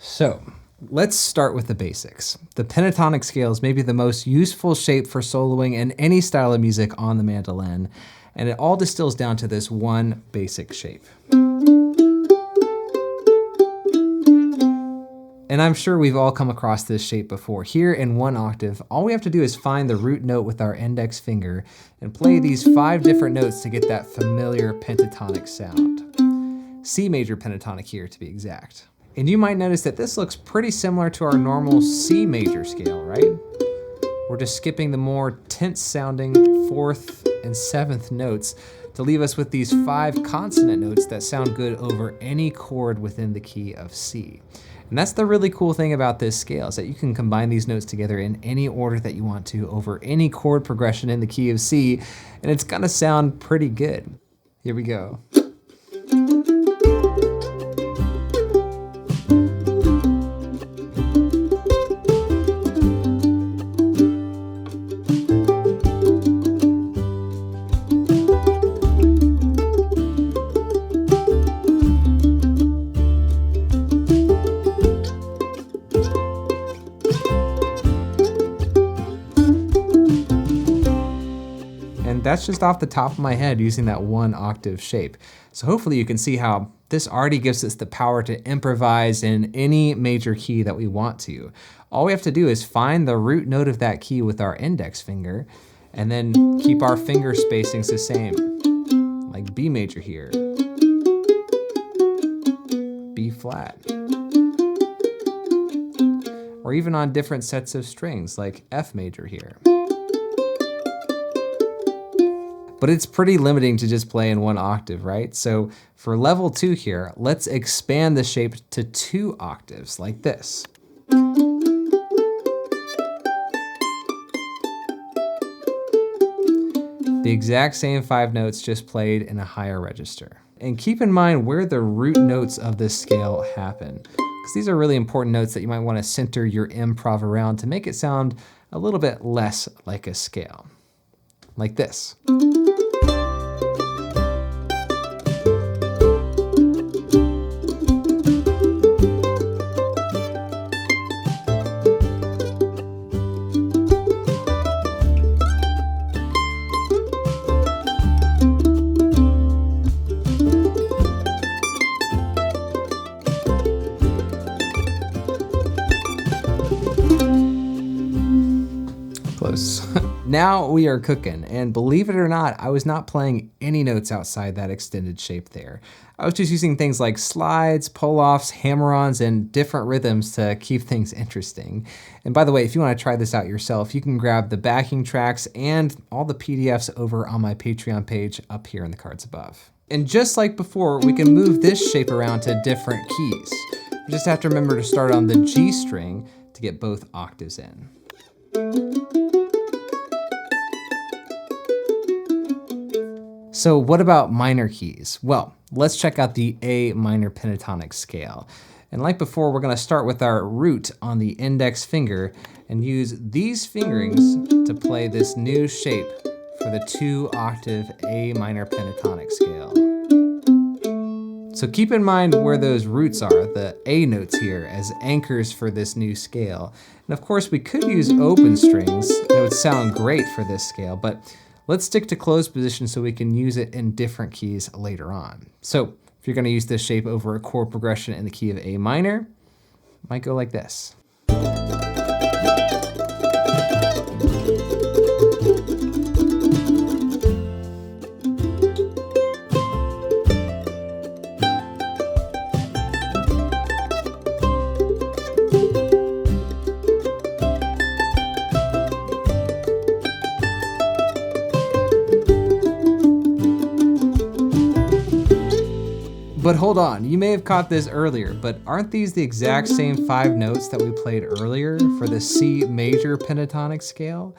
So let's start with the basics. The pentatonic scale is maybe the most useful shape for soloing in any style of music on the mandolin, and it all distills down to this one basic shape. And I'm sure we've all come across this shape before. Here in one octave, all we have to do is find the root note with our index finger and play these 5 different notes to get that familiar pentatonic sound. C major pentatonic here, to be exact. And you might notice that this looks pretty similar to our normal C major scale, right? We're just skipping the more tense sounding 4th and 7th notes to leave us with these 5 consonant notes that sound good over any chord within the key of C. And that's the really cool thing about this scale, is that you can combine these notes together in any order that you want to over any chord progression in the key of C, and it's gonna sound pretty good. Here we go. And that's just off the top of my head using that 1 octave shape. So hopefully you can see how this already gives us the power to improvise in any major key that we want to. All we have to do is find the root note of that key with our index finger, and then keep our finger spacings the same, like B major here, B flat, or even on different sets of strings like F major here. But it's pretty limiting to just play in 1 octave, right? So for level 2 here, let's expand the shape to 2 octaves like this. The exact same 5 notes just played in a higher register. And keep in mind where the root notes of this scale happen, because these are really important notes that you might want to center your improv around to make it sound a little bit less like a scale. Like this. Close. Now we are cooking, and believe it or not, I was not playing any notes outside that extended shape there. I was just using things like slides, pull-offs, hammer-ons, and different rhythms to keep things interesting. And by the way, if you want to try this out yourself, you can grab the backing tracks and all the PDFs over on my Patreon page up here in the cards above. And just like before, we can move this shape around to different keys. You just have to remember to start on the G string to get both octaves in. So what about minor keys? Well, let's check out the A minor pentatonic scale. And like before, we're gonna start with our root on the index finger and use these fingerings to play this new shape for the 2 octave A minor pentatonic scale. So keep in mind where those roots are, the A notes here, as anchors for this new scale. And of course, we could use open strings. It would sound great for this scale, but let's stick to closed position so we can use it in different keys later on. So if you're gonna use this shape over a chord progression in the key of A minor, it might go like this. But hold on, you may have caught this earlier, but aren't these the exact same 5 notes that we played earlier for the C major pentatonic scale?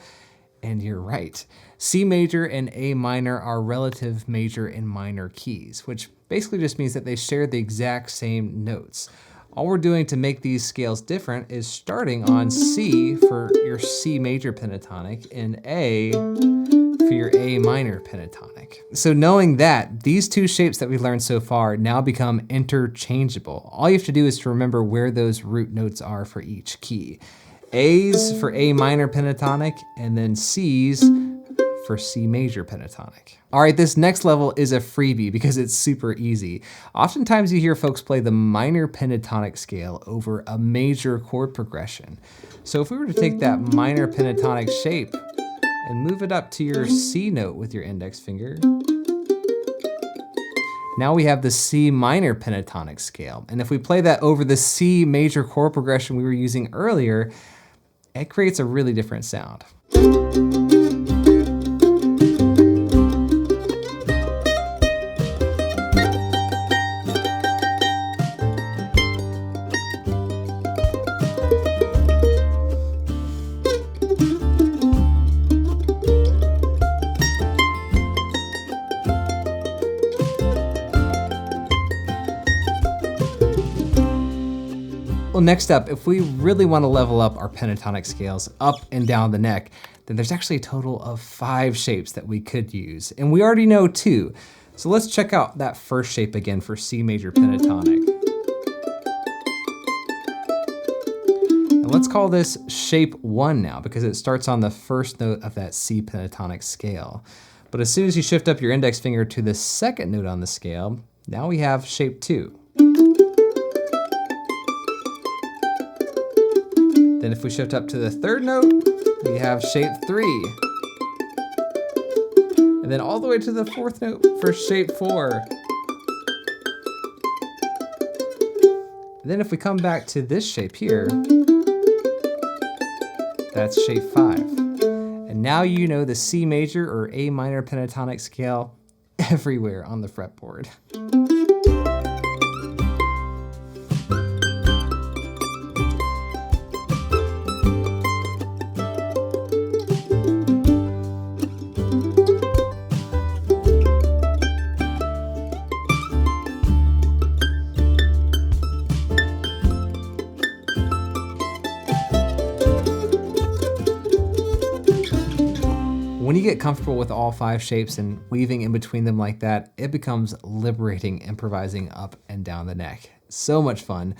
And you're right. C major and A minor are relative major and minor keys, which basically just means that they share the exact same notes. All we're doing to make these scales different is starting on C for your C major pentatonic and A for your A minor pentatonic. So knowing that, these two shapes that we learned so far now become interchangeable. All you have to do is to remember where those root notes are for each key. A's for A minor pentatonic, and then C's for C major pentatonic. All right, this next level is a freebie because it's super easy. Oftentimes you hear folks play the minor pentatonic scale over a major chord progression. So if we were to take that minor pentatonic shape and move it up to your C note with your index finger, now we have the C minor pentatonic scale. And if we play that over the C major chord progression we were using earlier, it creates a really different sound. Well, next up, if we really want to level up our pentatonic scales up and down the neck, then there's actually a total of 5 shapes that we could use. And we already know 2. So let's check out that first shape again for C major pentatonic. And let's call this shape 1 now because it starts on the first note of that C pentatonic scale. But as soon as you shift up your index finger to the second note on the scale, now we have shape 2. Then if we shift up to the third note, we have shape 3. And then all the way to the fourth note for shape 4. And then if we come back to this shape here, that's shape 5. And now you know the C major or A minor pentatonic scale everywhere on the fretboard. When you get comfortable with all 5 shapes and weaving in between them like that, it becomes liberating improvising up and down the neck. So much fun.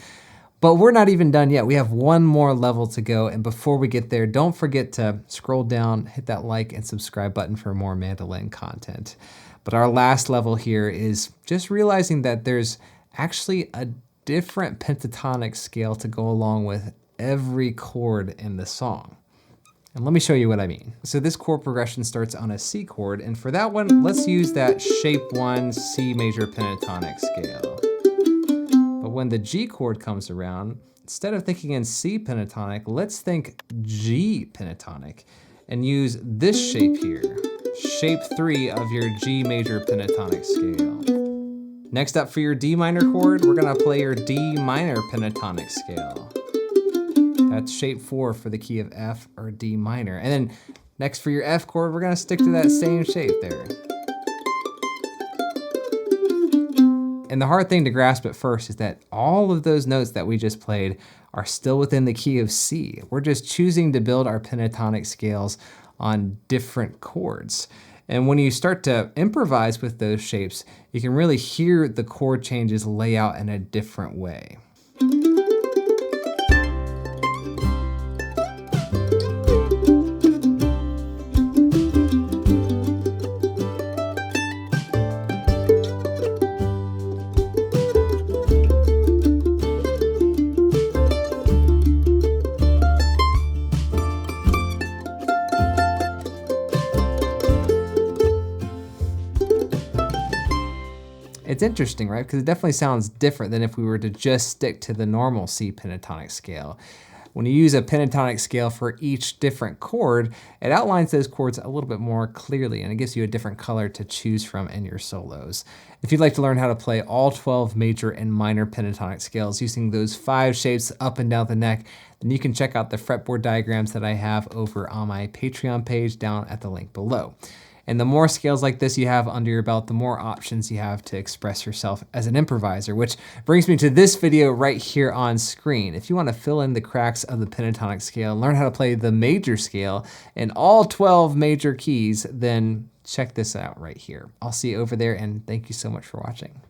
But we're not even done yet. We have one more level to go. And before we get there, don't forget to scroll down, hit that like and subscribe button for more mandolin content. But our last level here is just realizing that there's actually a different pentatonic scale to go along with every chord in the song. And let me show you what I mean. So this chord progression starts on a C chord, and for that one, let's use that shape 1 C major pentatonic scale. But when the G chord comes around, instead of thinking in C pentatonic, let's think G pentatonic and use this shape here, shape 3 of your G major pentatonic scale. Next up for your D minor chord, we're gonna play your D minor pentatonic scale. That's shape 4 for the key of F or D minor. And then next for your F chord, we're gonna stick to that same shape there. And the hard thing to grasp at first is that all of those notes that we just played are still within the key of C. We're just choosing to build our pentatonic scales on different chords. And when you start to improvise with those shapes, you can really hear the chord changes lay out in a different way. It's interesting, right? Because it definitely sounds different than if we were to just stick to the normal C pentatonic scale. When you use a pentatonic scale for each different chord, it outlines those chords a little bit more clearly, and it gives you a different color to choose from in your solos. If you'd like to learn how to play all 12 major and minor pentatonic scales using those 5 shapes up and down the neck, then you can check out the fretboard diagrams that I have over on my Patreon page down at the link below. And the more scales like this you have under your belt, the more options you have to express yourself as an improviser, which brings me to this video right here on screen. If you want to fill in the cracks of the pentatonic scale and learn how to play the major scale in all 12 major keys, then check this out right here. I'll see you over there, and thank you so much for watching.